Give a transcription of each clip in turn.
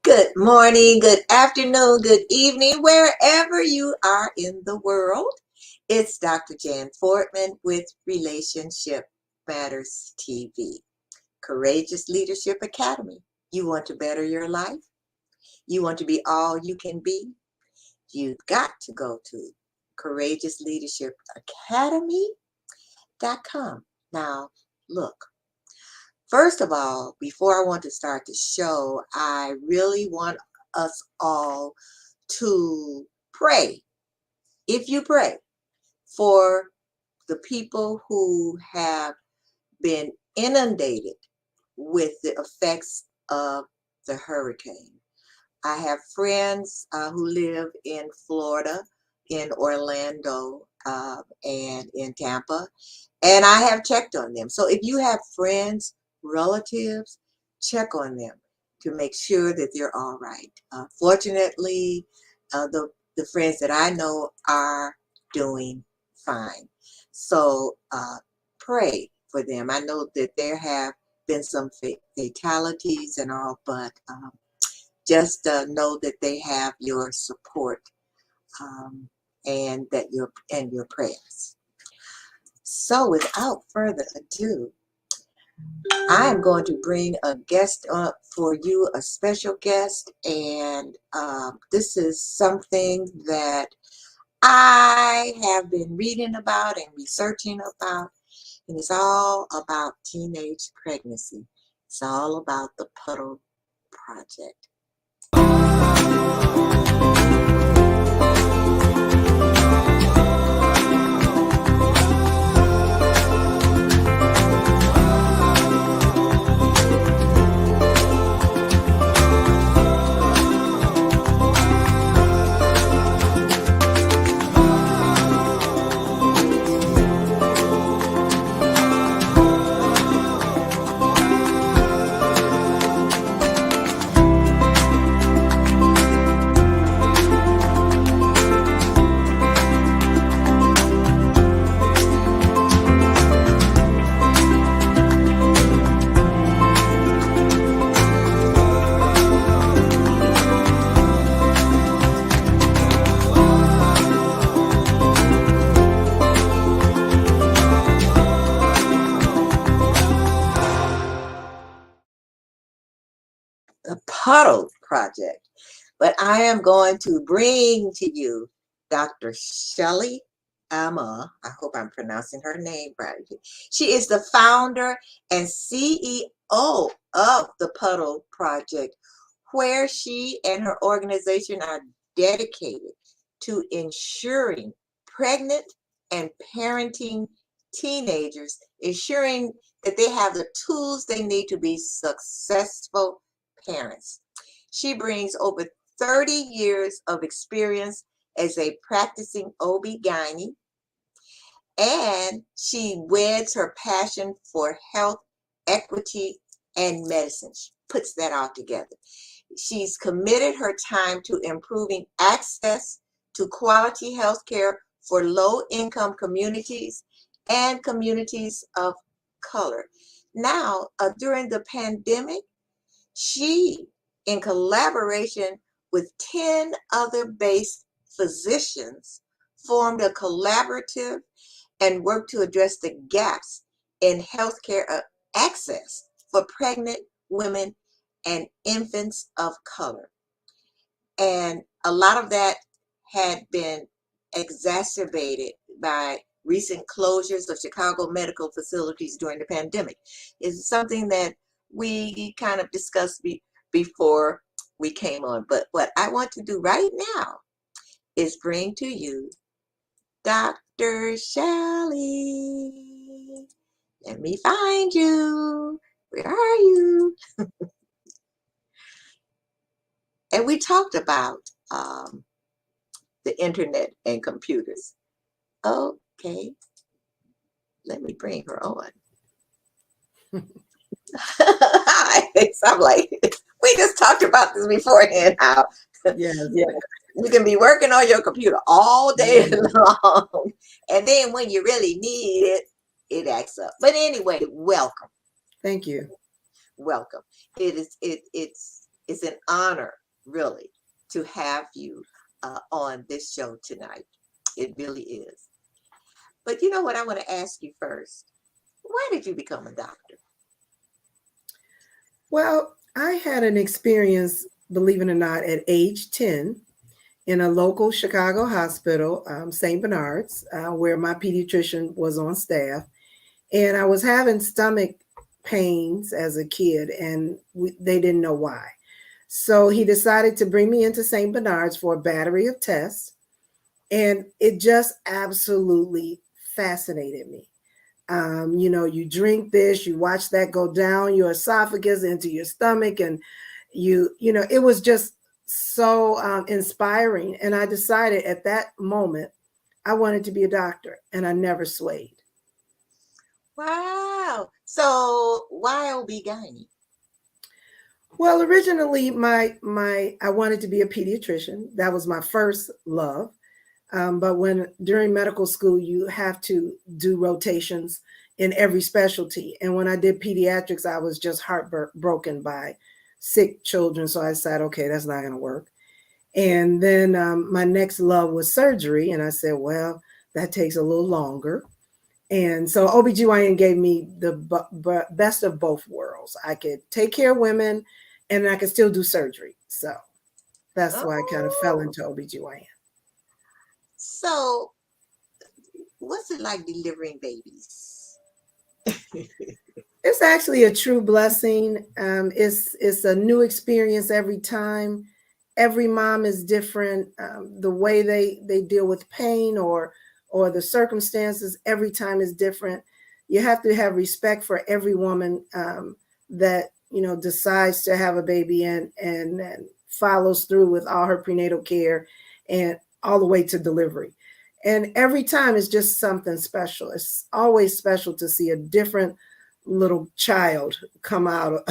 Good morning, good afternoon, good evening, wherever you are in the world. It's Dr. Jan Fortman with Relationship Matters TV, Courageous Leadership Academy. You want to better your life? You want to be all you can be? You've got to go to courageousleadershipacademy.com. Now, look. First of all, before I want to start the show, I really want us all to pray. If you pray for the people who have been inundated with the effects of the hurricane. I have friends who live in Florida, in Orlando, and in Tampa, and I have checked on them. So if you have friends, relatives, check on them to make sure that they're all right. Fortunately, the friends that I know are doing fine. So pray for them. I know that there have been some fatalities and all, but just know that they have your support and your prayers. So without further ado, I am going to bring a guest up for you, a special guest, and this is something that I have been reading about and researching about, and it's all about teenage pregnancy. It's all about the Puddle Project. The Puddle Project. But I am going to bring to you Dr. Shelley Amuh. I hope I'm pronouncing her name right. She is the founder and CEO of the Puddle Project, where she and her organization are dedicated to ensuring pregnant and parenting teenagers, ensuring that they have the tools they need to be successful parents. She brings over 30 years of experience as a practicing OB-GYN, and she weds her passion for health, equity, and medicine. She puts that all together. She's committed her time to improving access to quality health care for low-income communities and communities of color. Now, during the pandemic, she, in collaboration with 10 other based physicians, formed a collaborative and worked to address the gaps in healthcare access for pregnant women and infants of color. And a lot of that had been exacerbated by recent closures of Chicago medical facilities during the pandemic. It's something that we kind of discussed before we came on. But what I want to do right now is bring to you Dr. Shelley. Let me find you. Where are you? And we talked about the internet and computers. Okay, let me bring her on. I'm like, we just talked about this beforehand. How Yes. you can be working on your computer all day long, and then when you really need it, it acts up. But anyway, welcome. Thank you. Welcome. It's an honor really, to have you on this show tonight. It really is. But you know what? I want to ask you first. Why did you become a doctor? Well, I had an experience, believe it or not, at age 10 in a local Chicago hospital, St. Bernard's, where my pediatrician was on staff. And I was having stomach pains as a kid, and they didn't know why. So he decided to bring me into St. Bernard's for a battery of tests. And it just absolutely fascinated me. You drink this, you watch that go down your esophagus into your stomach, and it was just so inspiring. And I decided at that moment I wanted to be a doctor, and I never swayed. Wow. So why OB-GYN? Well, originally my I wanted to be a pediatrician. That was my first love. But when during medical school, you have to do rotations in every specialty. And when I did pediatrics, I was just heartbroken by sick children. So I said, okay, that's not going to work. And then my next love was surgery. And I said, well, that takes a little longer. And so OBGYN gave me the best of both worlds. I could take care of women and I could still do surgery. So that's why I kind of fell Oh, into OBGYN. so what's it like delivering babies? It's actually a true blessing. It's a new experience every time. Every mom is different. The way they deal with pain or the circumstances every time is different. You have to have respect for every woman that decides to have a baby and follows through with all her prenatal care and all the way to delivery. And every time is just something special. It's always special to see a different little child come out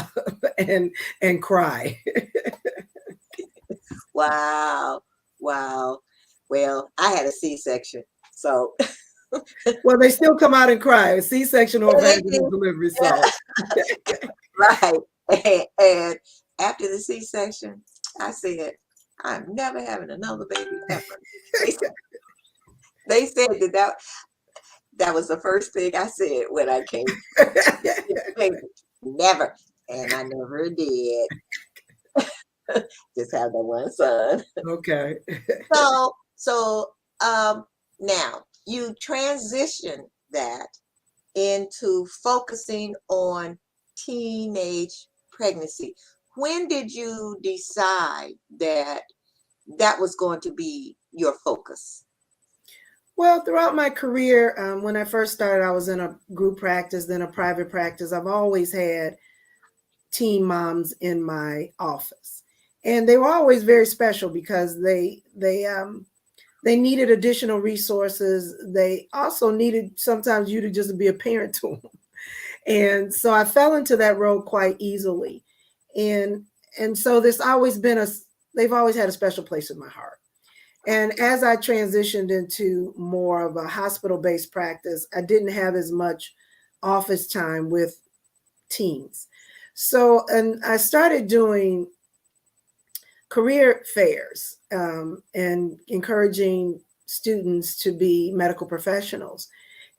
and cry. Wow. Wow. Well, I had a C-section. So Well, they still come out and cry. A C-section or they vaginal did. delivery. Yeah, So right. And after the C-section, I said, I'm never having another baby ever. They, they said that was the first thing I said when I came. Never. And I never did. Just have the one son. okay. So um now you transition that into focusing on teenage pregnancy. When did you decide that that was going to be your focus? Well, throughout my career, when I first started, I was in a group practice, then a private practice. I've always had teen moms in my office, and they were always very special because they needed additional resources. They also needed sometimes you to just be a parent to them, and so I fell into that role quite easily, and so there's always been they've always had a special place in my heart. And as I transitioned into more of a hospital-based practice, I didn't have as much office time with teens. So, and I started doing career fairs and encouraging students to be medical professionals.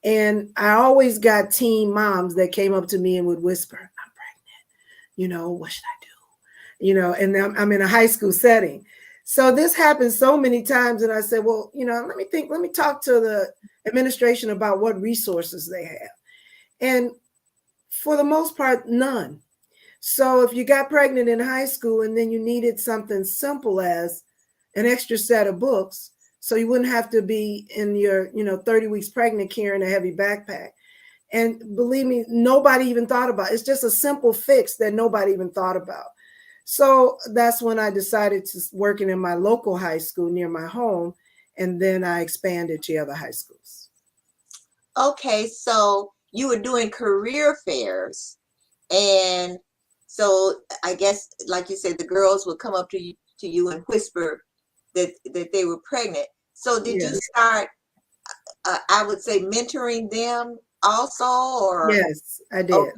And I always got teen moms that came up to me and would whisper, I'm pregnant. What should I do? And I'm in a high school setting. So this happened so many times. And I said, well, let me talk to the administration about what resources they have. And for the most part, none. So if you got pregnant in high school and then you needed something simple as an extra set of books, so you wouldn't have to be in your, 30 weeks pregnant carrying a heavy backpack. And believe me, nobody even thought about it. It's just a simple fix that nobody even thought about. So that's when I decided to working in my local high school near my home. And then I expanded to other high schools. Okay, so you were doing career fairs, and so I guess, like you said, the girls would come up to you and whisper that they were pregnant. So did you Yes. start, I would say, mentoring them also, or Yes, I did. okay,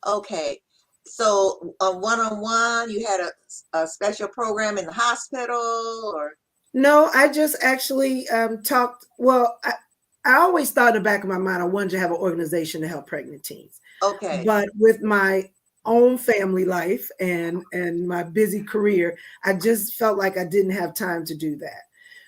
okay. So a one-on-one, you had a special program in the hospital, or No, I just actually talked. Well, I always thought in the back of my mind I wanted to have an organization to help pregnant teens. okay, But with my own family life and my busy career, I just felt like I didn't have time to do that.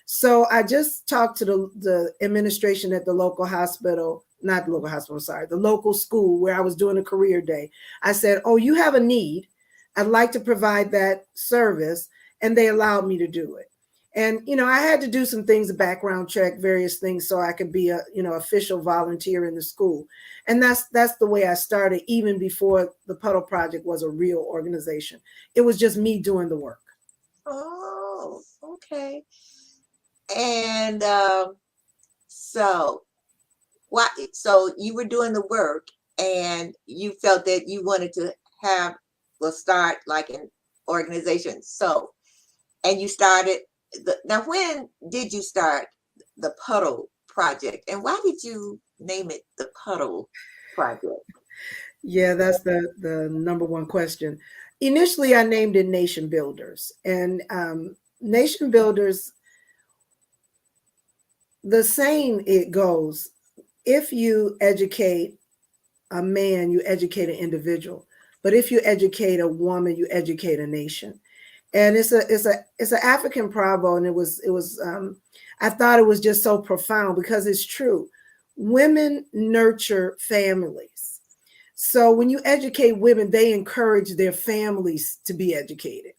So I just talked to the administration at the local hospital, not the local hospital, sorry, the local school where I was doing a career day. I said, "Oh, you have a need. I'd like to provide that service." And they allowed me to do it. And I had to do some things, a background check, various things, so I could be a official volunteer in the school. And that's the way I started, even before the Puddle Project was a real organization. It was just me doing the work. oh, okay. And so why? So you were doing the work, and you felt that you wanted to have, well, start like an organization. So, and you started now. When did you start the Puddle Project, and why did you name it the Puddle Project? Yeah, that's the number one question. Initially, I named it Nation Builders, and Nation Builders, the saying it goes, if you educate a man, you educate an individual. But if you educate a woman, you educate a nation. And it's an African proverb, and it was I thought it was just so profound because it's true. Women nurture families. So when you educate women, they encourage their families to be educated.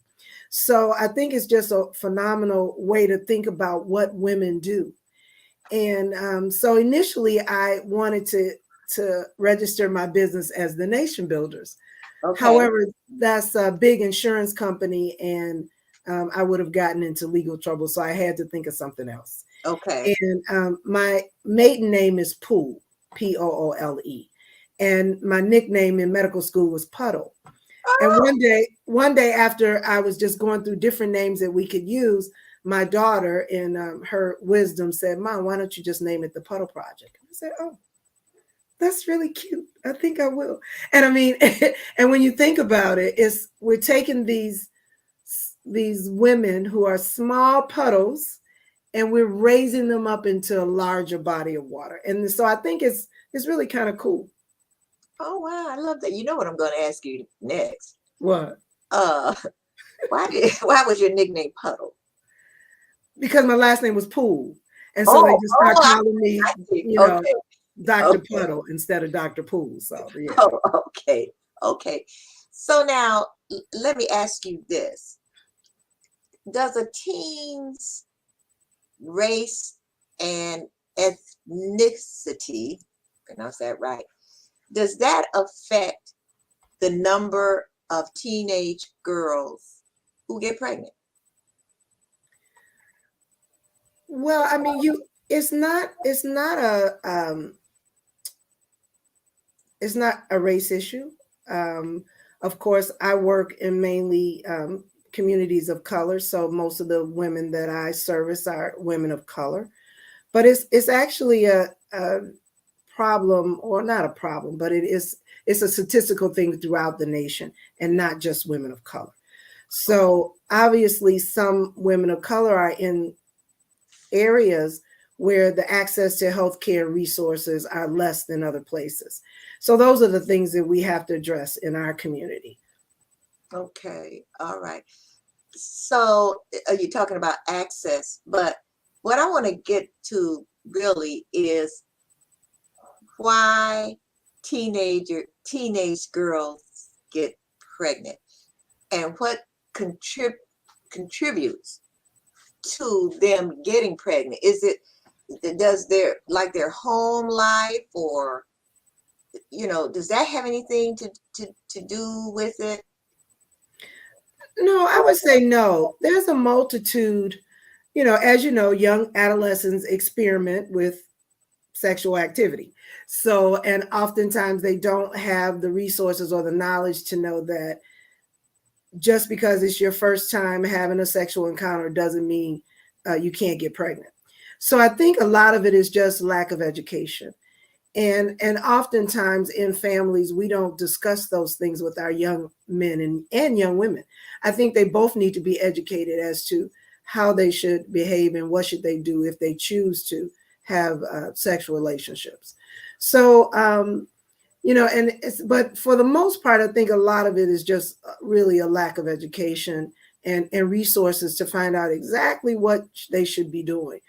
So I think it's just a phenomenal way to think about what women do. And so initially, I wanted to register my business as the Nation Builders. Okay, However, that's a big insurance company, and I would have gotten into legal trouble, so I had to think of something else. okay. And my maiden name is Poole, Poole, and my nickname in medical school was Puddle. And Oh, one day after I was just going through different names that we could use, my daughter, in her wisdom, said, "Mom, why don't you just name it the Puddle Project?" I said, "Oh, that's really cute. I think I will." And I mean, and when you think about it, it's we're taking these women who are small puddles, and we're raising them up into a larger body of water. And so I think it's really kind of cool. oh wow, I love that. You know what I'm going to ask you next? What? Uh, why was your nickname Puddle? Because my last name was Poole. And so they Oh, just start calling I me, see. Okay, Dr. okay. Puddle instead of Dr. Poole. So yeah. Oh, okay, okay. So now let me ask you this. Does a teen's race and ethnicity, pronounce that right, does that affect the number of teenage girls who get pregnant? Well, I mean, it's not a race issue. Of course, I work in mainly communities of color, so most of the women that I service are women of color. But it's actually a problem, or not a problem, but it's a statistical thing throughout the nation, and not just women of color. So obviously, some women of color are in areas where the access to healthcare resources are less than other places. So those are the things that we have to address in our community. Okay, all right. So you're talking about access, but what I want to get to really is why teenage girls get pregnant, and what contributes to them getting pregnant. Is it, does their home life, or does that have anything to do with it? No, I would say no. There's a multitude, as you know, young adolescents experiment with sexual activity. So, and oftentimes they don't have the resources or the knowledge to know that just because it's your first time having a sexual encounter doesn't mean you can't get pregnant. So I think a lot of it is just lack of education. And oftentimes in families, we don't discuss those things with our young men and young women. I think they both need to be educated as to how they should behave and what should they do if they choose to have sexual relationships. So, but for the most part, I think a lot of it is just really a lack of education and resources to find out exactly what they should be doing.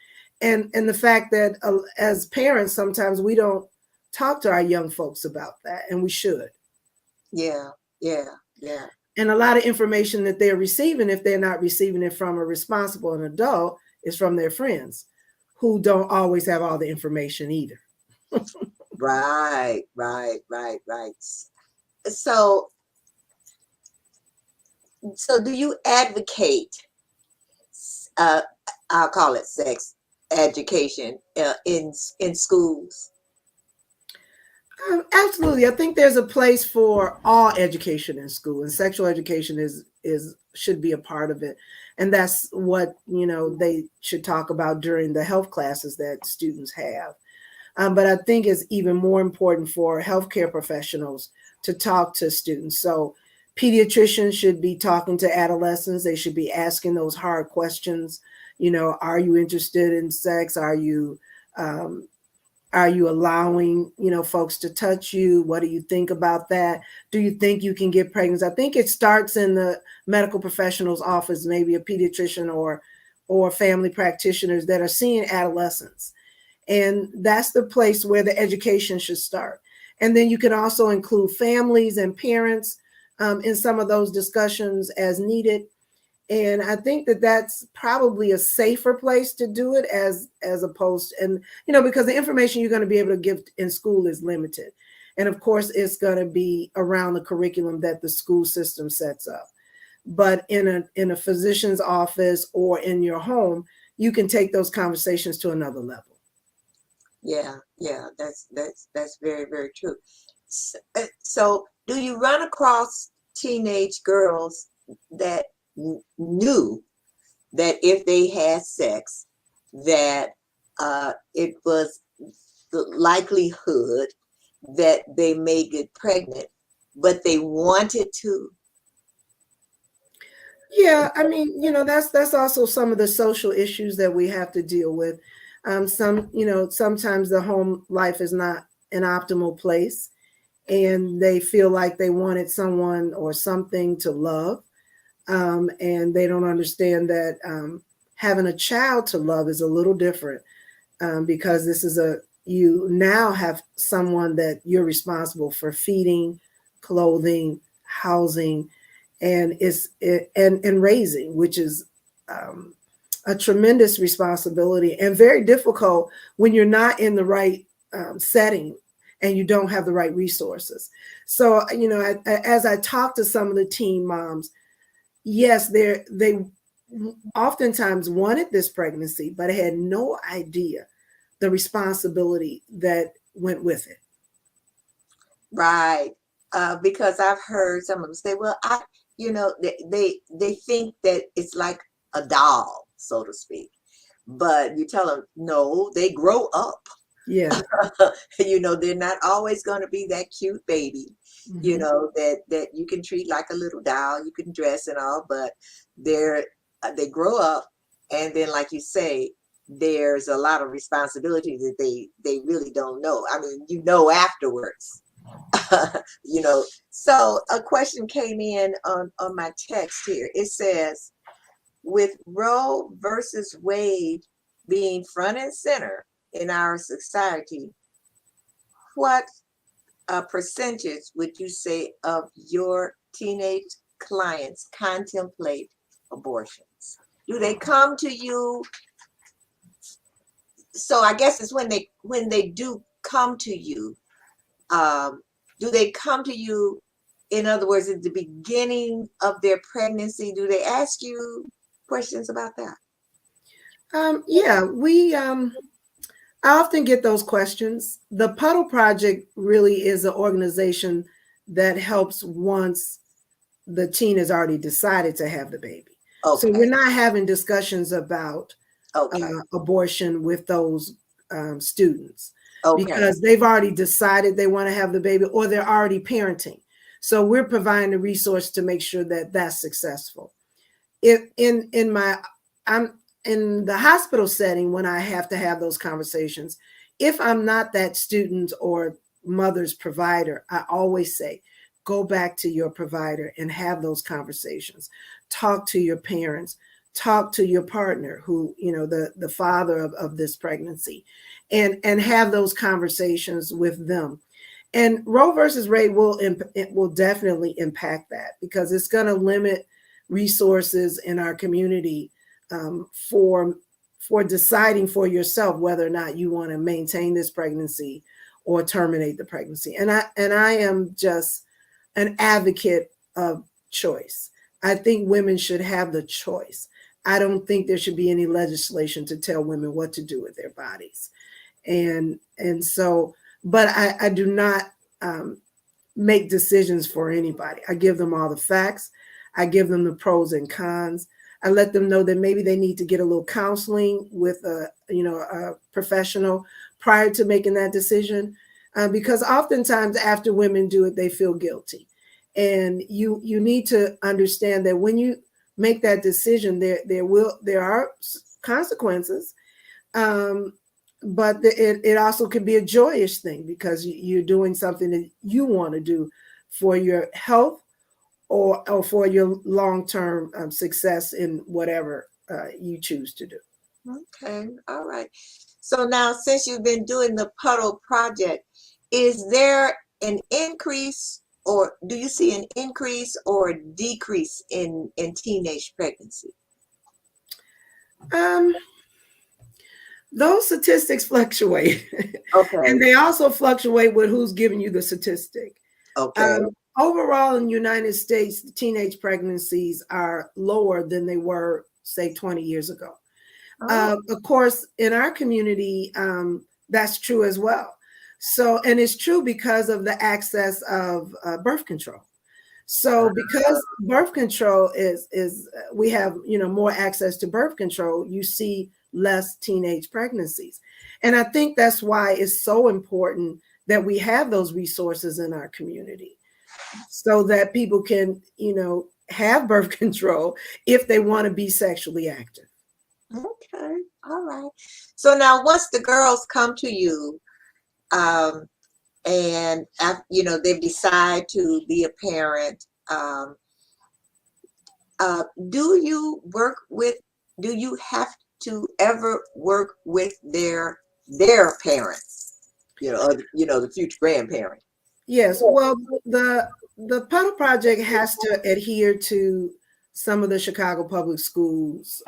And the fact that as parents, sometimes we don't talk to our young folks about that, and we should. Yeah, yeah, yeah. And a lot of information that they're receiving, if they're not receiving it from a responsible and adult, is from their friends who don't always have all the information either. Right, right, right, right. So, so do you advocate, uh, I'll call it sex education, in schools? Absolutely. I think there's a place for all education in school, and sexual education is should be a part of it. And that's what, they should talk about during the health classes that students have. But I think it's even more important for healthcare professionals to talk to students. So pediatricians should be talking to adolescents. They should be asking those hard questions. Are you interested in sex? Um, are you allowing, folks to touch you? What do you think about that? Do you think you can get pregnant? I think it starts in the medical professional's office, maybe a pediatrician or family practitioners that are seeing adolescents. And that's the place where the education should start. And then you can also include families and parents in some of those discussions as needed. And I think that that's probably a safer place to do it as opposed to, and because the information you're going to be able to give in school is limited. And of course, it's going to be around the curriculum that the school system sets up. But in a physician's office or in your home, you can take those conversations to another level. Yeah, yeah, that's very, very true. So, do you run across teenage girls that knew that if they had sex, that it was the likelihood that they may get pregnant, but they wanted to? Yeah, I mean, that's also some of the social issues that we have to deal with. Sometimes the home life is not an optimal place, and they feel like they wanted someone or something to love, and they don't understand that having a child to love is a little different, because you now have someone that you're responsible for feeding, clothing, housing, and raising, which is a tremendous responsibility and very difficult when you're not in the right setting and you don't have the right resources. So, as I talk to some of the teen moms, yes, they oftentimes wanted this pregnancy, but had no idea the responsibility that went with it. Right. Because I've heard some of them say, well, they think that it's like a doll, so to speak. But you tell them, no, they grow up. Yeah. They're not always going to be that cute baby, Mm-hmm. that you can treat like a little doll, you can dress and all, but they grow up, and then, like you say, there's a lot of responsibility that they really don't know. I mean, afterwards. So a question came in on my text here. It says, with Roe versus Wade being front and center in our society, what percentage would you say of your teenage clients contemplate abortions? Do they come to you? So I guess it's when they do come to you, do they come to you, in other words, at the beginning of their pregnancy? Do they ask you questions about that? Yeah, I often get those questions. The Puddle Project really is an organization that helps once the teen has already decided to have the baby. So we're Okay. not having discussions about Okay. abortion with those students. Okay. because they've already decided they want to have the baby or they're already parenting. So we're providing a resource to make sure that that's successful. If I'm in the hospital setting, when I have to have those conversations, if I'm not that student or mother's provider, I always say, go back to your provider and have those conversations. Talk to your parents, talk to your partner who, the father of this pregnancy, and have those conversations with them. And Roe versus Wade it will definitely impact that, because it's going to limit resources in our community for deciding for yourself whether or not you want to maintain this pregnancy or terminate the pregnancy. And I am just an advocate of choice. I think women should have the choice. I don't think there should be any legislation to tell women what to do with their bodies. And so, but I do not make decisions for anybody. I give them all the facts. I give them the pros and cons. I let them know that maybe they need to get a little counseling with a professional prior to making that decision, because oftentimes after women do it, they feel guilty. And you need to understand that when you make that decision, there are consequences, but it also can be a joyous thing, because you're doing something that you want to do for your health or for your long-term success in whatever you choose to do. Okay. All right. So now, since you've been doing the Puddle Project, is there an increase, or do you see an increase or decrease in teenage pregnancy? Those statistics fluctuate. Okay. And they also fluctuate with who's giving you the statistic. Okay. Overall, in the United States, teenage pregnancies are lower than they were, say, 20 years ago. Of course, in our community, that's true as well. So, and it's true because of the access of birth control. So, because birth control is we have more access to birth control, you see less teenage pregnancies. And I think that's why it's so important that we have those resources in our community, so that people can, have birth control if they want to be sexually active. Okay. All right. So now, once the girls come to you, and they decide to be a parent, do you have to ever work with their parents, the future grandparent? Yes. Well, the Puddle Project has to adhere to some of the Chicago public schools,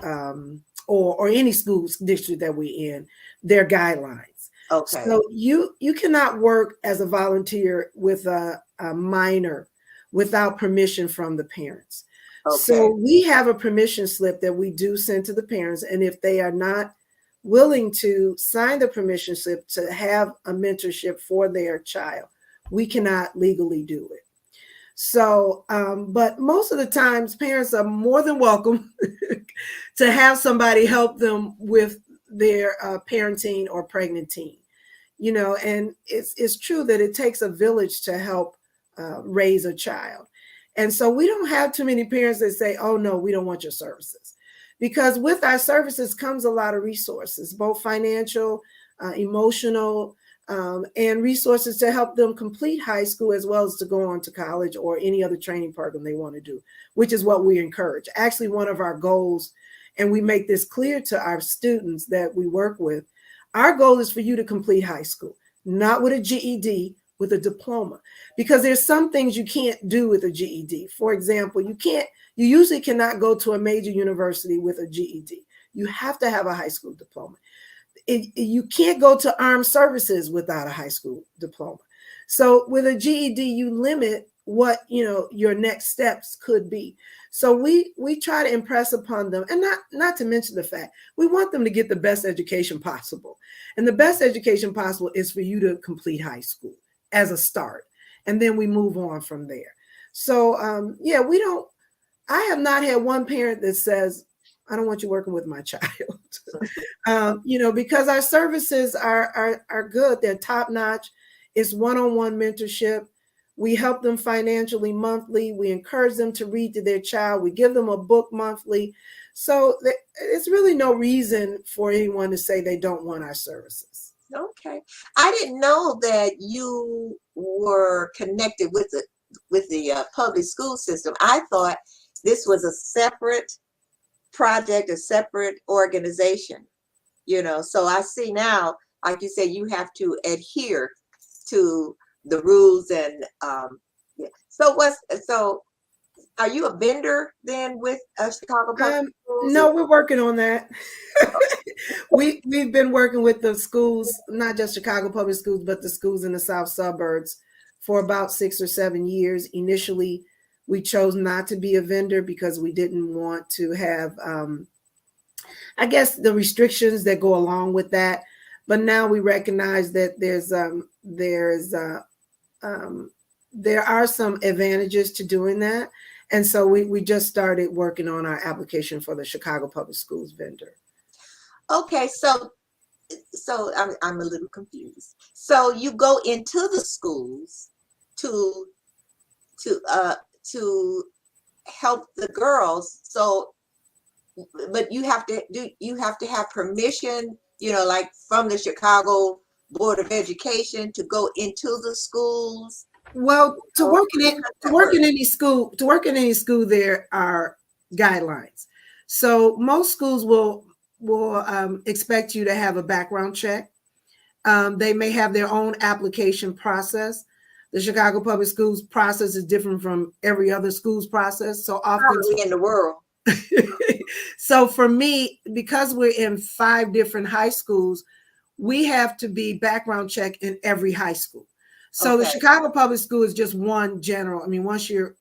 or any schools district that we're in, their guidelines. Okay. So you cannot work as a volunteer with a minor without permission from the parents. Okay. So we have a permission slip that we do send to the parents, and if they are not willing to sign the permission slip to have a mentorship for their child, we cannot legally do it. So, but most of the times parents are more than welcome to have somebody help them with their parenting or pregnant teen, and it's true that it takes a village to help raise a child. And so we don't have too many parents that say, oh no, we don't want your services, because with our services comes a lot of resources, both financial, emotional, and resources to help them complete high school, as well as to go on to college or any other training program they want to do, which is what we encourage. Actually, one of our goals, and we make this clear to our students that we work with, our goal is for you to complete high school, not with a GED, with a diploma, because there's some things you can't do with a GED. For example, you usually cannot go to a major university with a GED. You have to have a high school diploma. You can't go to armed services without a high school diploma. So with a GED, you limit what your next steps could be. So we try to impress upon them, and not to mention the fact we want them to get the best education possible. And the best education possible is for you to complete high school as a start, and then we move on from there. So I have not had one parent that says, I don't want you working with my child. Because our services are good. They're top notch. It's one-on-one mentorship. We help them financially monthly. We encourage them to read to their child. We give them a book monthly. So it's really no reason for anyone to say they don't want our services. Okay. I didn't know that you were connected with the public school system. I thought this was a separate project, a separate organization, so I see now, like you said, you have to adhere to the rules and yeah. So are you a vendor then with Chicago Public Schools? No, we're working on that. We've been working with the schools, not just Chicago Public Schools, but the schools in the South suburbs for about 6 or 7 years. Initially, we chose not to be a vendor because we didn't want to have, I guess, the restrictions that go along with that. But now we recognize that there are some advantages to doing that. And so we just started working on our application for the Chicago Public Schools vendor. Okay, so I'm a little confused. So you go into the schools to help the girls. So, but you have to have permission, like from the Chicago Board of Education to go into the schools. Well, to work in any school, there are guidelines. So most schools will expect you to have a background check. They may have their own application process. The Chicago Public Schools process is different from every other school's process. So often in the world. So for me, because we're in 5 different high schools, we have to be background checked in every high school. So okay. The Chicago Public School is just one general. I mean, once you're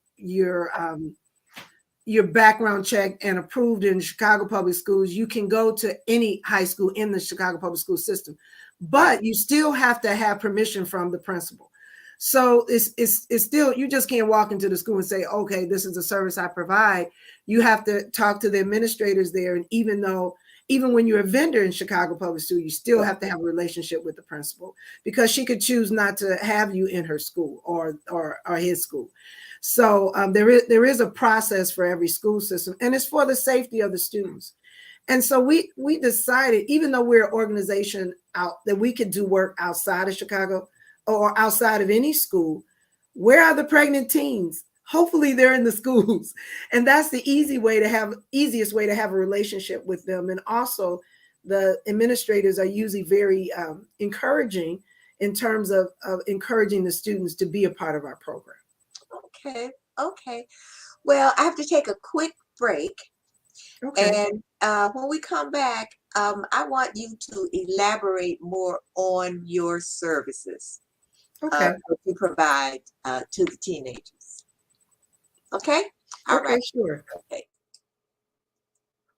background checked and approved in Chicago Public Schools, you can go to any high school in the Chicago Public School system, but you still have to have permission from the principal. So it's still, you just can't walk into the school and say, okay, this is a service I provide. You have to talk to the administrators there. And even when you're a vendor in Chicago Public School, you still have to have a relationship with the principal, because she could choose not to have you in her school or his school. So there is a process for every school system, and it's for the safety of the students. And so we decided, even though we're an organization that we could do work outside of Chicago or outside of any school, where are the pregnant teens? Hopefully they're in the schools. And that's the easiest way to have a relationship with them. And also the administrators are usually very encouraging in terms of encouraging the students to be a part of our program. Okay. Well, I have to take a quick break. Okay. And when we come back, I want you to elaborate more on your services that you provide to the teenagers. Okay? All right. Sure. Okay.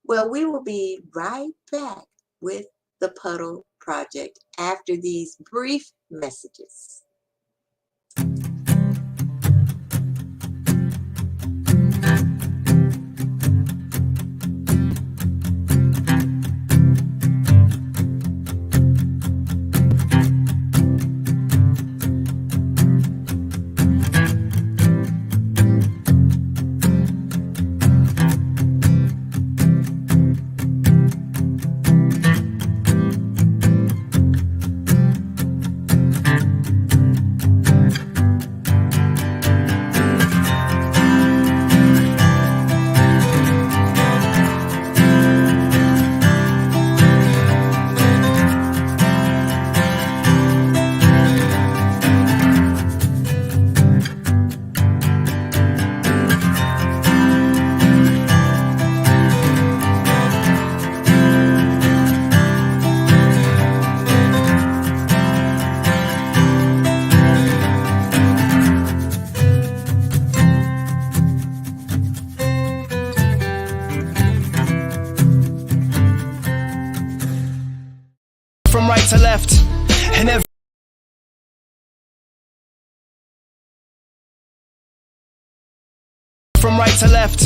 Well, we will be right back with the Puddle Project after these brief messages. To left and from right to left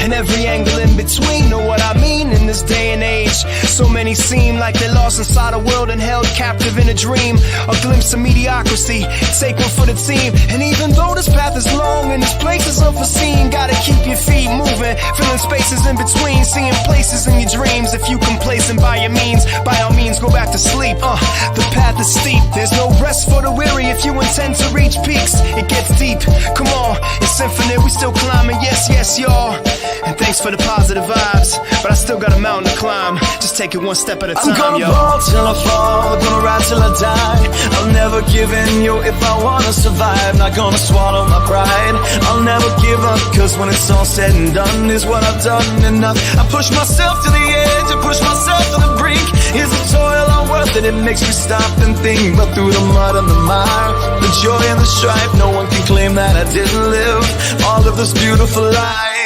and every angle in between. Know what I mean? In this day and age, so many seem like they're lost inside a world and held captive in a dream. A glimpse of mediocrity, take one for the team. And even though this path is long and this place is unforeseen, gotta keep your feet moving, filling spaces in between, seeing places in your dreams. If you complacent by your means, by all means go back to sleep. The path is steep, there's no rest for the weary. If you intend to reach peaks, it gets deep. Come on, it's infinite, we still climbing. Yes, yes, y'all. And thanks for the positive vibes, but I still got a mountain to climb. Just take it one step at a time, I'm gonna yo. ball till I fall, gonna ride till I die. I'll never give in, yo, if I wanna survive. Not gonna swallow my pride, I'll never give up, cause when it's all said and done, is what I've done enough. I push myself to the edge, I push myself to the brink. Is the toil all worth it? It makes me stop and think. But through the mud and the mire, the joy and the strife, no one can claim that I didn't live all of this beautiful life.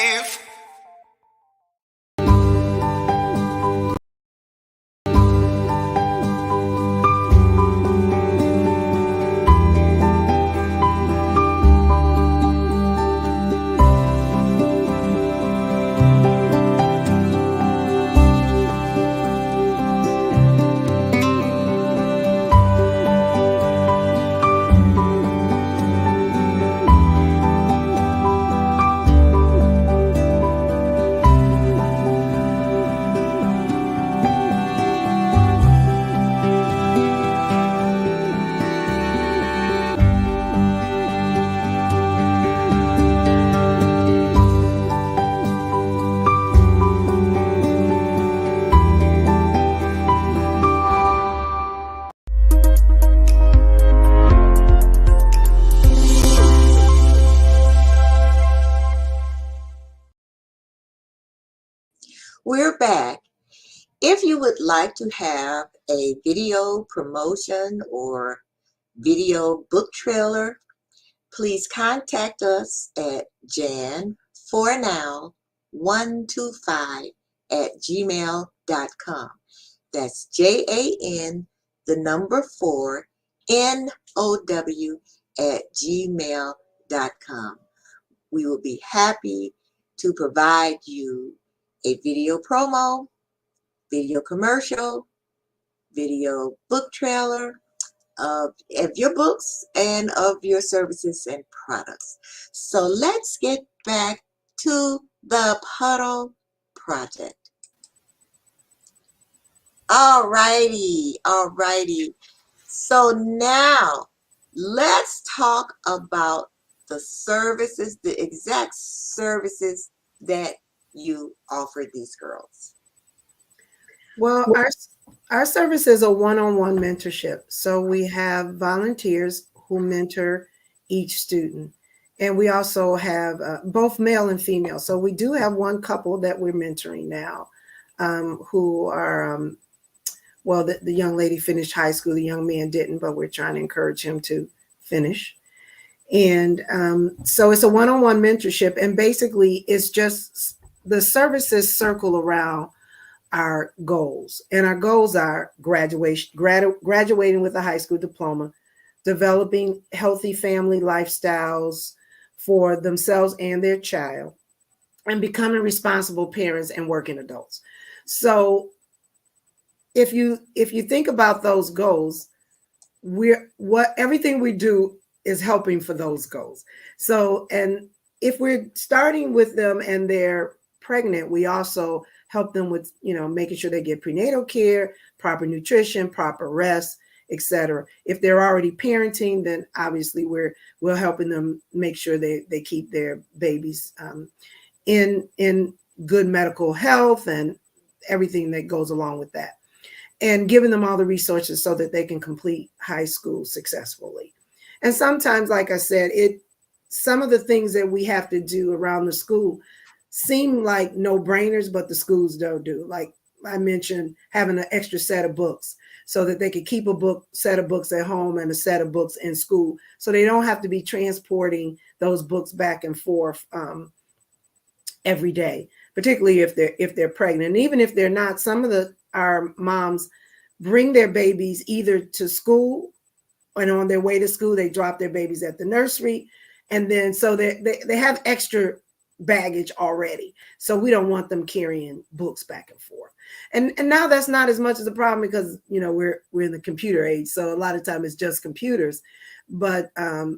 We're back. If you would like to have a video promotion or video book trailer, please contact us at jan4now125@gmail.com. That's JAN, the number 4, NOW@gmail.com. We will be happy to provide you a video promo, video commercial, video book trailer of your books and of your services and products. So let's get back to the Puddle Project. All righty. So now let's talk about the services, the exact services that you offer these girls. Well, our service is a one-on-one mentorship. So we have volunteers who mentor each student. And we also have both male and female. So we do have one couple that we're mentoring now who are, well, the young lady finished high school. The young man didn't, but we're trying to encourage him to finish. And so it's a one-on-one mentorship. And basically, it's just the services circle around our goals. And our goals are graduating with a high school diploma, developing healthy family lifestyles for themselves and their child, and becoming responsible parents and working adults. So if you think about those goals, everything we do is helping for those goals. So, and if we're starting with them and they're pregnant, we also help them with, making sure they get prenatal care, proper nutrition, proper rest, etc. If they're already parenting, then obviously we're helping them make sure they keep their babies in good medical health and everything that goes along with that, and giving them all the resources so that they can complete high school successfully. And sometimes, like I said, some of the things that we have to do around the school seem like no-brainers, but the schools don't do. Like I mentioned, having an extra set of books so that they could keep set of books at home and a set of books in school, so they don't have to be transporting those books back and forth every day, particularly if they're pregnant. And even if they're not, some of our moms bring their babies either to school, and on their way to school, they drop their babies at the nursery. And then so they have extra baggage already. So we don't want them carrying books back and forth. And now that's not as much as a problem because, you know, we're in the computer age. So a lot of time it's just computers. But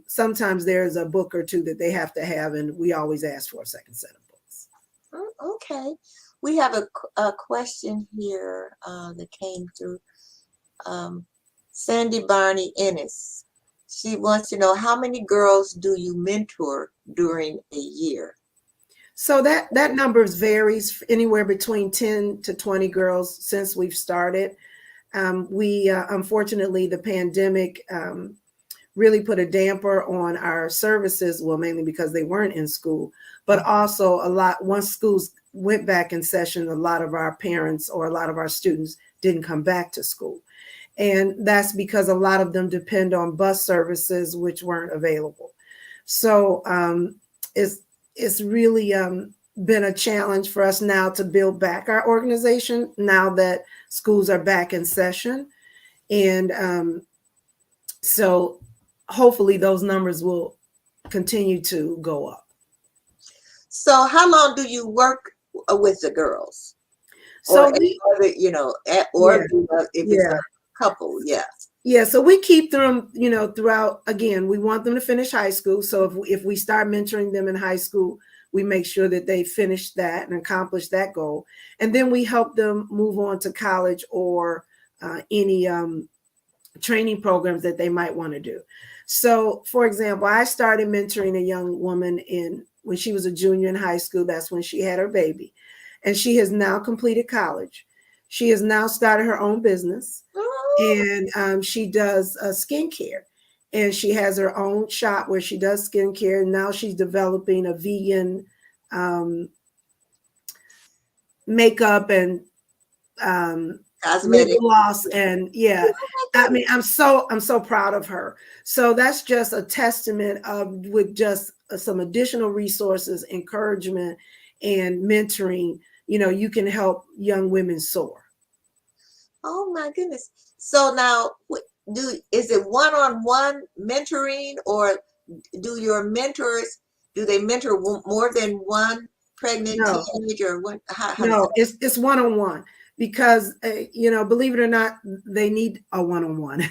sometimes there's a book or two that they have to have, and we always ask for a second set of books. Okay. We have a question here that came through. Sandy Barney Ennis. She wants to know, how many girls do you mentor during a year? So that numbers varies anywhere between 10 to 20 girls since we've started. We unfortunately, the pandemic really put a damper on our services, well, mainly because they weren't in school, but also once schools went back in session, a lot of our parents or a lot of our students didn't come back to school. And that's because a lot of them depend on bus services, which weren't available. So it's really been a challenge for us now to build back our organization now that schools are back in session. And so hopefully those numbers will continue to go up. So how long do you work with the girls? So if it's a couple, yeah. Yeah, so we keep them, you know, throughout. Again, we want them to finish high school. So if we start mentoring them in high school, we make sure that they finish that and accomplish that goal. And then we help them move on to college or any training programs that they might want to do. So, for example, I started mentoring a young woman when she was a junior in high school. That's when she had her baby. And she has now completed college. She has now started her own business. And she does skincare, and she has her own shop where she does skincare. And now she's developing a vegan makeup and cosmetic gloss. And yeah, I mean, I'm so proud of her. So that's just a testament of, with just some additional resources, encouragement, and mentoring, you know, you can help young women soar. Oh my goodness. So now is it one-on-one mentoring, or do your mentors, do they mentor more than one pregnant teenager? No, it's one-on-one because, you know, believe it or not, they need a one-on-one.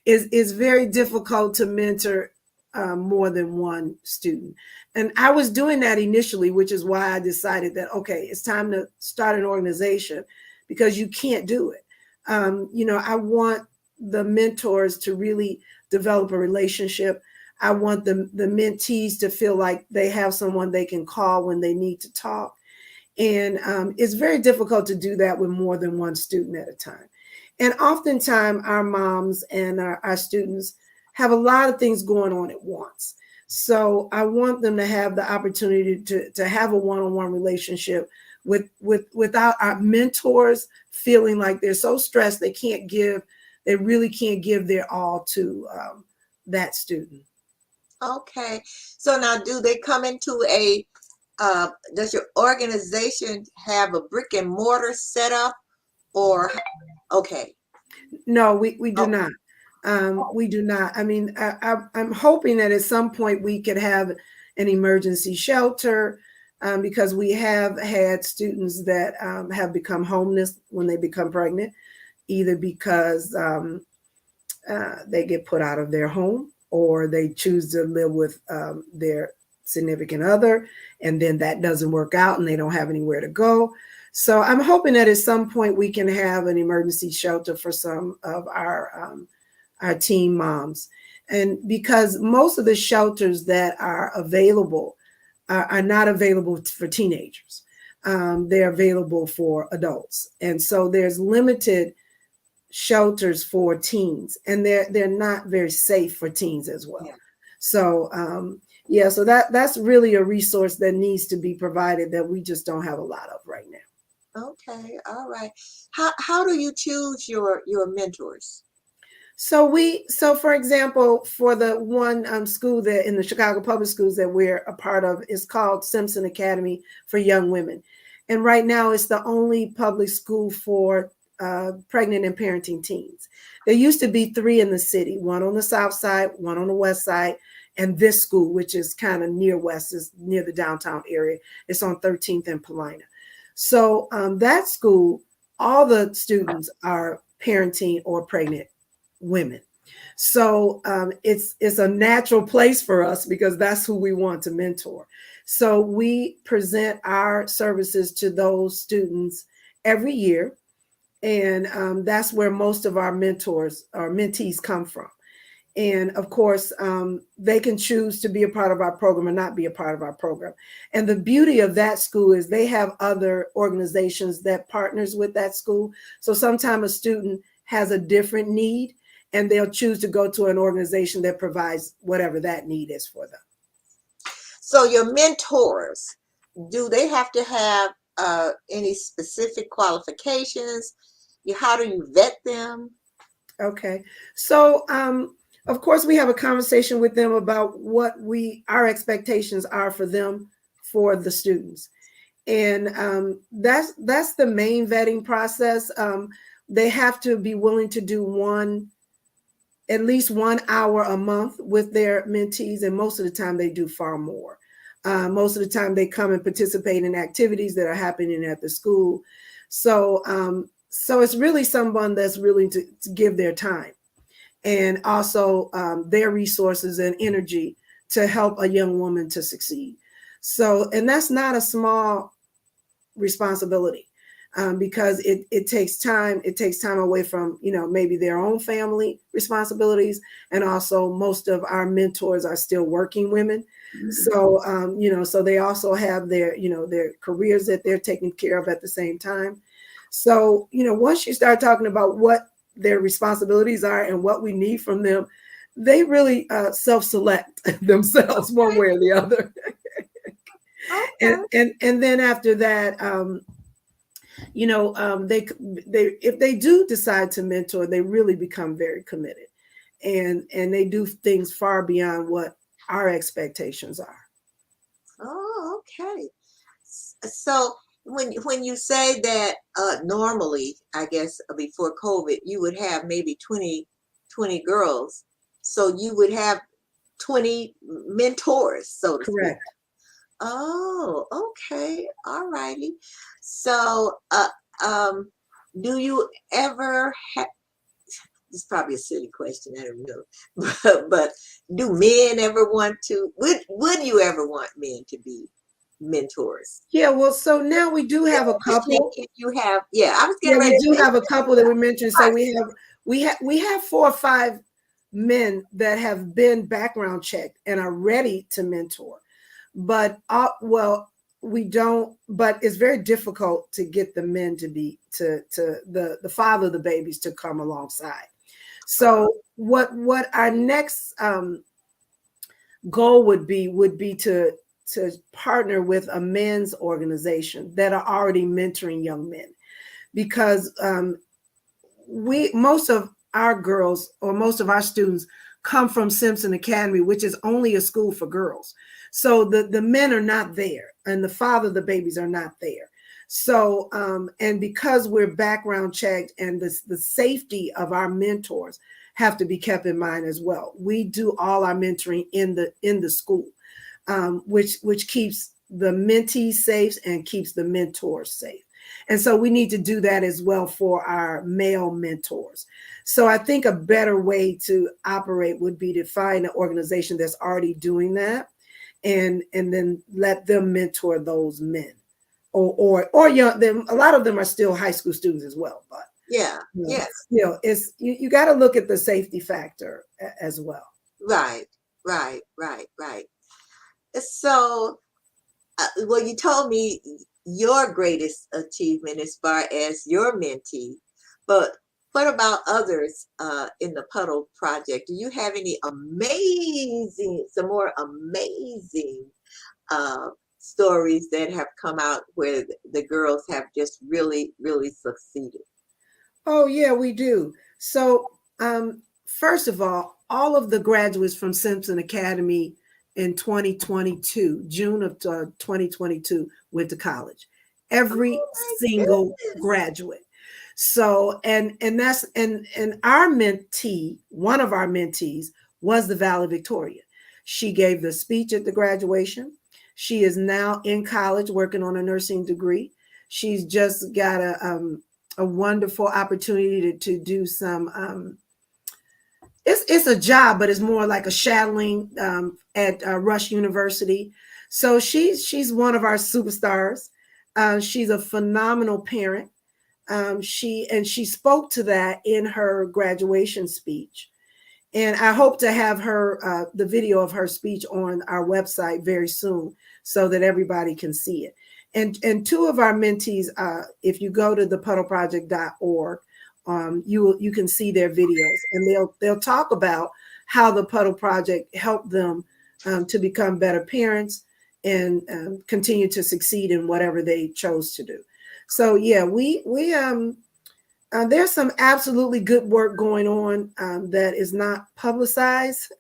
It's very difficult to mentor more than one student. And I was doing that initially, which is why I decided that, okay, it's time to start an organization, because you can't do it. You know, I want the mentors to really develop a relationship. I want the mentees to feel like they have someone they can call when they need to talk. And it's very difficult to do that with more than one student at a time. And oftentimes our moms and our students have a lot of things going on at once. So I want them to have the opportunity to have a one-on-one relationship without our mentors feeling like they're so stressed they really can't give their all to that student. Okay. So now, do they come into does your organization have a brick and mortar setup, or okay? No, we do not. We do not. I mean, I'm hoping that at some point we could have an emergency shelter, because we have had students that have become homeless when they become pregnant, either because they get put out of their home, or they choose to live with their significant other, and then that doesn't work out and they don't have anywhere to go. So I'm hoping that at some point we can have an emergency shelter for some of our teen moms. And because most of the shelters that are available are not available for teenagers. They're available for adults. And so there's limited shelters for teens, and they're not very safe for teens as well. Yeah. So so that's really a resource that needs to be provided that we just don't have a lot of right now. Okay, all right. How do you choose your mentors? So for example, for the one school that in the Chicago public schools that we're a part of is called Simpson Academy for Young Women. And right now it's the only public school for pregnant and parenting teens. There used to be 3 in the city, one on the south side, one on the west side, and this school, which is kind of near West, is near the downtown area. It's on 13th and Paulina. So that school, all the students are parenting or pregnant women. So it's a natural place for us because that's who we want to mentor. So we present our services to those students every year. And that's where most of our mentors or mentees come from. And of course, they can choose to be a part of our program or not be a part of our program. And the beauty of that school is they have other organizations that partners with that school. So sometimes a student has a different need and they'll choose to go to an organization that provides whatever that need is for them. So your mentors, do they have to have any specific qualifications? How do you vet them? Okay. So, of course, we have a conversation with them about what our expectations are for them, for the students. And that's the main vetting process. They have to be willing to do at least 1 hour a month with their mentees. And most of the time they do far more. Most of the time they come and participate in activities that are happening at the school. So it's really someone that's willing to give their time and also their resources and energy to help a young woman to succeed. So, and that's not a small responsibility because it takes time. It takes time away from, maybe their own family responsibilities. And also most of our mentors are still working women. Mm-hmm. So, so they also have their careers that they're taking care of at the same time. So, once you start talking about what their responsibilities are and what we need from them, they really self-select themselves one way or the other. Okay. And then after that, they if they do decide to mentor, they really become very committed, and they do things far beyond what our expectations are. Oh, okay. So when you say that normally, I guess before COVID, you would have maybe 20 girls. So you would have 20 mentors, so to Correct. speak. Oh, okay. All righty. So do you ever have, this is probably a silly question, I don't know, but do men ever want to, would you ever want men to be mentors? Yeah, well, so now we do have a couple. If you have, I was getting ready. We do have a couple that we mentioned. So we have 4 or 5 men that have been background checked and are ready to mentor. But we don't. But it's very difficult to get the men to be to the father of the babies to come alongside. So what our next goal would be to partner with a men's organization that are already mentoring young men, because most of our girls or most of our students come from Simpson Academy, which is only a school for girls. So the men are not there and the father of the babies are not there. So and because we're background checked and the safety of our mentors have to be kept in mind as well. We do all our mentoring in the school, which keeps the mentees safe and keeps the mentors safe. And so we need to do that as well for our male mentors. So I think a better way to operate would be to find an organization that's already doing that and then let them mentor those men or young them. A lot of them are still high school students as well, but yes, it's you got to look at the safety factor as well. Right. So, well, you told me your greatest achievement as far as your mentee, but what about others in the Puddle Project? Do you have any some more amazing stories that have come out where the girls have just really, really succeeded? Oh, yeah, we do. So, first of all of the graduates from Simpson Academy in 2022, June of 2022, went to college. Every single graduate. So, and our mentee, one of our mentees was the valedictorian. She gave the speech at the graduation. She is now in college working on a nursing degree. She's just got a wonderful opportunity to do some, it's a job, but it's more like a shadowing at Rush University. So she's one of our superstars. She's a phenomenal parent. She spoke to that in her graduation speech. And I hope to have her the video of her speech on our website very soon so that everybody can see it. And two of our mentees, if you go to thepuddleproject.org, you can see their videos, and they'll talk about how the Puddle Project helped them to become better parents and continue to succeed in whatever they chose to do. So yeah, we there's some absolutely good work going on that is not publicized.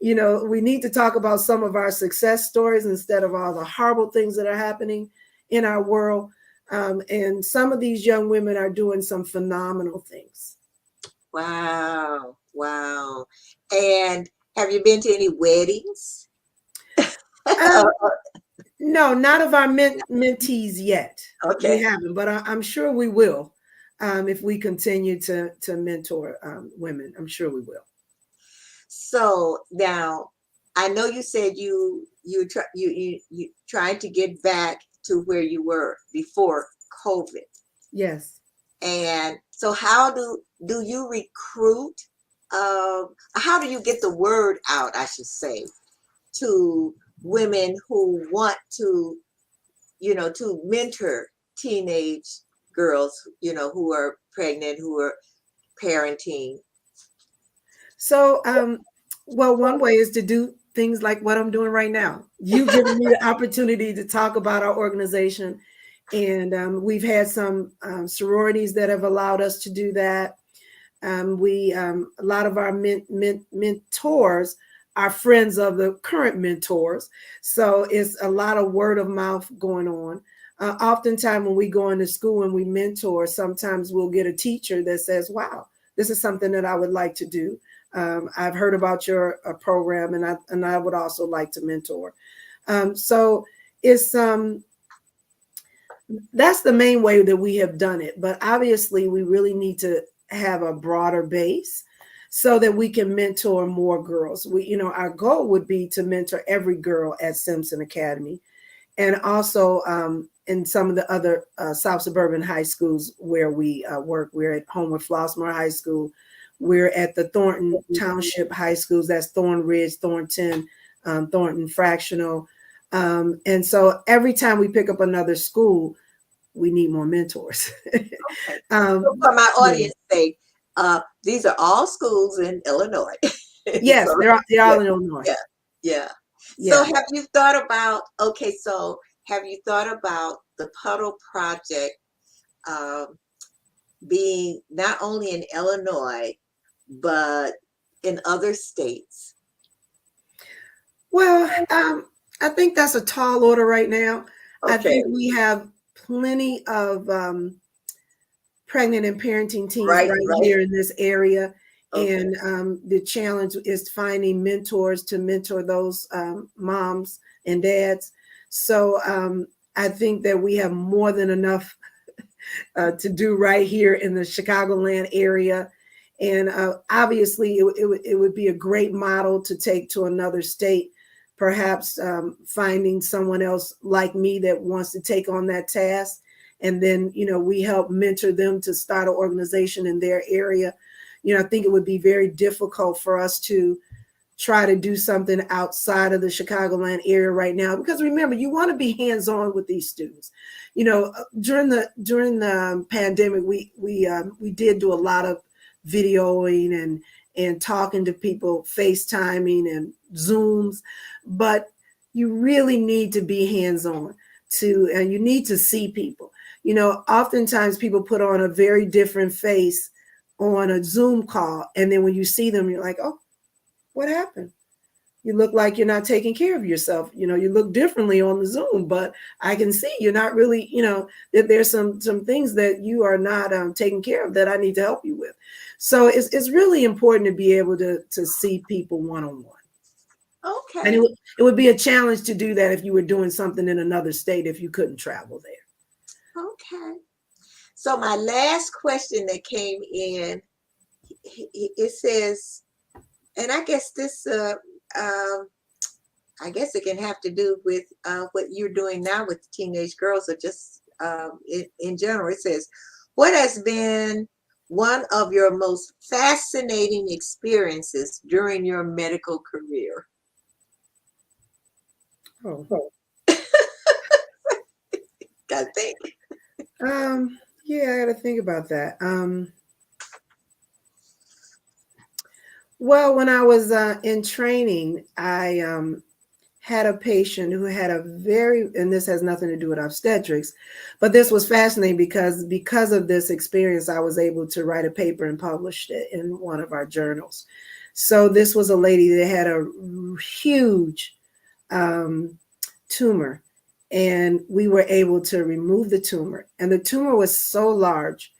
You know, we need to talk about some of our success stories instead of all the horrible things that are happening in our world. And some of these young women are doing some phenomenal things. Wow. Wow. And have you been to any weddings? No, not of our mentees yet. Okay. We haven't, but I'm sure we will. If we continue to mentor women, I'm sure we will. So now, I know you said you tried to get back to where you were before COVID. Yes. And so, how do you recruit? How do you get the word out, I should say, to women who want to, to mentor teenage girls, who are pregnant, who are parenting? So, well, one way is to do things like what I'm doing right now. You've given me the opportunity to talk about our organization, and we've had some sororities that have allowed us to do that. A lot of our mentors are friends of the current mentors, so it's a lot of word of mouth going on. Oftentimes when we go into school and we mentor, sometimes we'll get a teacher that says, wow, this is something that I would like to do. I've heard about your program, and I would also like to mentor. So it's that's the main way that we have done it. But obviously, we really need to have a broader base so that we can mentor more girls. Our goal would be to mentor every girl at Simpson Academy, and also in some of the other South Suburban high schools where we work. We're at Homewood Flossmoor High School. We're at the Thornton Township High Schools. That's Thorn Ridge, Thornton, Thornton Fractional. And so every time we pick up another school, we need more mentors. So for my audience sake, these are all schools in Illinois. Yes, So, they're all in Illinois. Yeah. Yeah. So have you thought about the Puddle Project being not only in Illinois, but in other states? Well, I think that's a tall order right now. Okay. I think we have plenty of pregnant and parenting teams right here in this area. Okay. And the challenge is finding mentors to mentor those moms and dads. So I think that we have more than enough to do right here in the Chicagoland area. And obviously, it would be a great model to take to another state, perhaps finding someone else like me that wants to take on that task. And then, we help mentor them to start an organization in their area. I think it would be very difficult for us to try to do something outside of the Chicagoland area right now, because remember, you want to be hands-on with these students. During the pandemic, we did do a lot of videoing and talking to people, FaceTiming and Zooms, but you really need to be hands-on and you need to see people. Oftentimes people put on a very different face on a Zoom call, and then when you see them, you're like, oh, what happened? You look like you're not taking care of yourself. You look differently on the Zoom, but I can see you're not really, that there's some things that you are not taking care of that I need to help you with. So it's really important to be able to see people one-on-one. And Okay. it would be a challenge to do that if you were doing something in another state, if you couldn't travel there. Okay. So my last question that came in, it says, and I guess this, I guess it can have to do with what you're doing now with teenage girls, or just in general. It says, what has been one of your most fascinating experiences during your medical career? Oh. Gotta think. Yeah, I got to think about that. Well, when I was in training, I had a patient who had a very, and this has nothing to do with obstetrics, but this was fascinating because of this experience, I was able to write a paper and published it in one of our journals. So this was a lady that had a huge tumor, and we were able to remove the tumor. And the tumor was so large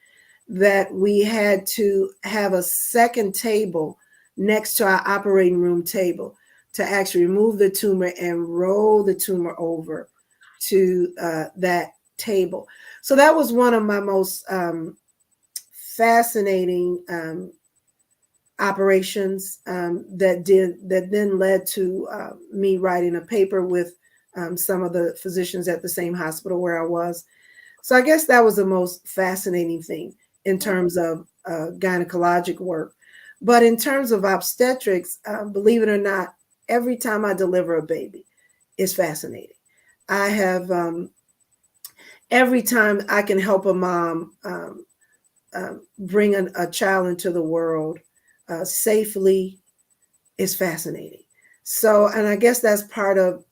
that we had to have a second table next to our operating room table to actually remove the tumor and roll the tumor over to that table. So that was one of my most fascinating operations that then led to me writing a paper with some of the physicians at the same hospital where I was. So I guess that was the most fascinating thing in terms of gynecologic work. But in terms of obstetrics, believe it or not, every time I deliver a baby, it's fascinating. I have every time I can help a mom bring a child into the world safely, is fascinating. So, and I guess that's part of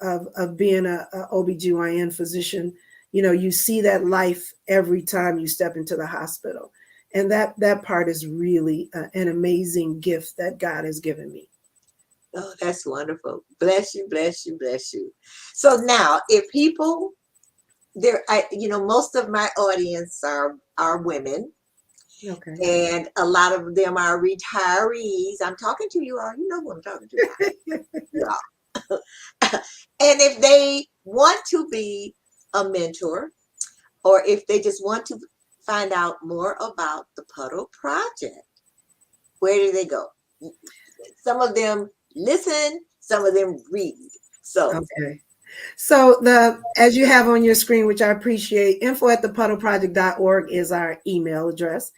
being a OBGYN physician. You know, you see that life every time you step into the hospital. And that part is really an amazing gift that God has given me. Oh, that's wonderful. Bless you, bless you, bless you. So now, if people, most of my audience are women, Okay. and a lot of them are retirees. I'm talking to you all. You know who I'm talking to. Yeah. And if they want to be a mentor, or if they just want to find out more about the Puddle Project, where do they go? Some of them listen, some of them read. So, Okay. So as you have on your screen, which I appreciate, info@thepuddleproject.org is our email address.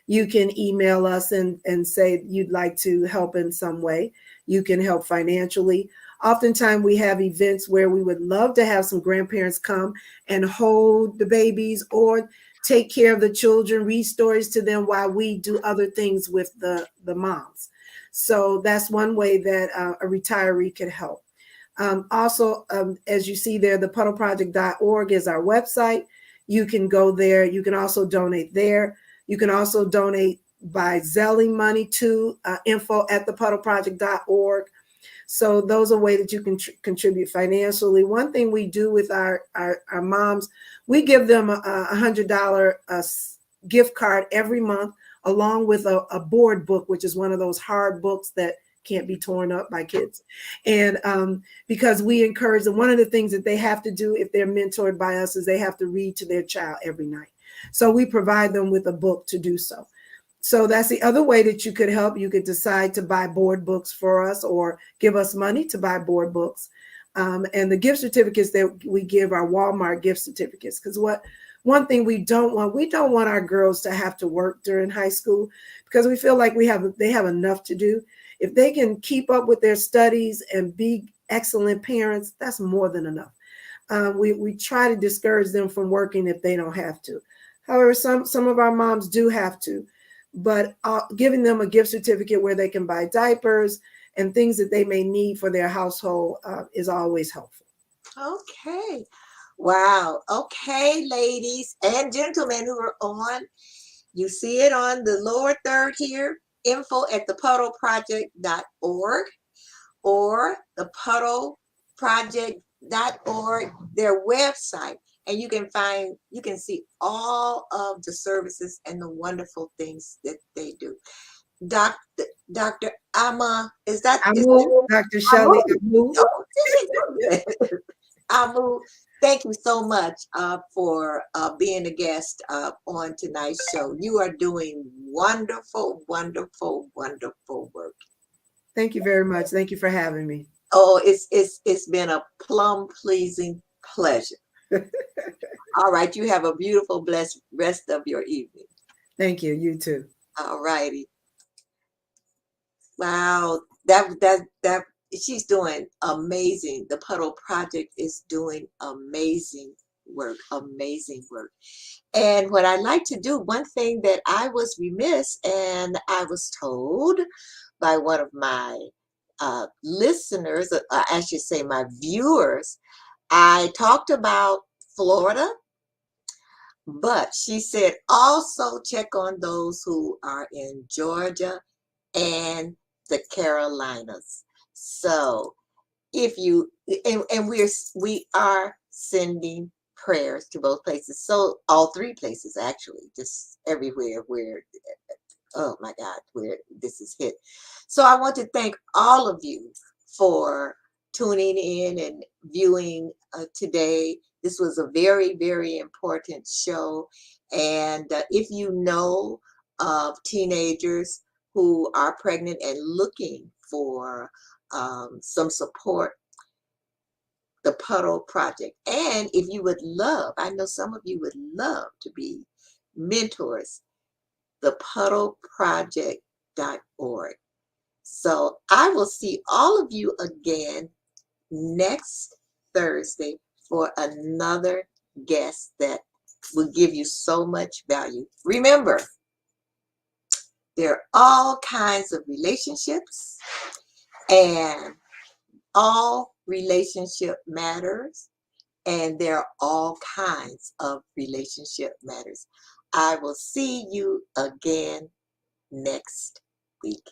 You can email us and say you'd like to help in some way. You can help financially. Oftentimes we have events where we would love to have some grandparents come and hold the babies or take care of the children, read stories to them while we do other things with the moms. So that's one way that a retiree could help. Also, as you see there, thepuddleproject.org is our website. You can go there. You can also donate there. You can also donate by Zelling money to info@thepuddleproject.org. So those are ways that you can contribute financially. One thing we do with our moms, we give them a $100 gift card every month, along with a board book, which is one of those hard books that can't be torn up by kids. And because we encourage them, one of the things that they have to do if they're mentored by us is they have to read to their child every night. So we provide them with a book to do so. So that's the other way that you could help. You could decide to buy board books for us or give us money to buy board books. And the gift certificates that we give are Walmart gift certificates. Because one thing we don't want our girls to have to work during high school, because we feel like they have enough to do. If they can keep up with their studies and be excellent parents, that's more than enough. We try to discourage them from working if they don't have to. However, some of our moms do have to, but giving them a gift certificate where they can buy diapers and things that they may need for their household is always helpful. okay. Wow. Okay, ladies and gentlemen who are on, you see it on the lower third here, info@thepuddleproject.org or thepuddleproject.org, their website. And you can see all of the services and the wonderful things that they do. Dr. Amuh, is that Amuh, Dr. Shelley Amuh? Amuh. Oh, this is good. Amuh, thank you so much for being a guest on tonight's show. You are doing wonderful, wonderful, wonderful work. Thank you very much. Thank you for having me. Oh, it's been a plum pleasing pleasure. All right, you have a beautiful, blessed rest of your evening. Thank you. You too. All righty. Wow, that she's doing amazing. The Puddle Project is doing amazing work, amazing work. And what I like to do, one thing that I was remiss, and I was told by one of my listeners, I should say my viewers, I talked about Florida, but she said also check on those who are in Georgia and the Carolinas. So if you, and we are sending prayers to both places. So all three places actually, just everywhere where, oh my God, where this is hit. So I want to thank all of you for tuning in and viewing today. This was a very, very important show. And if you know of teenagers who are pregnant and looking for some support, the Puddle Project. And if you would love, I know some of you would love to be mentors, the puddleproject.org. So I will see all of you again next Thursday for another guest that will give you so much value. Remember, there are all kinds of relationships, and all relationship matters, and there are all kinds of relationship matters. I will see you again next week.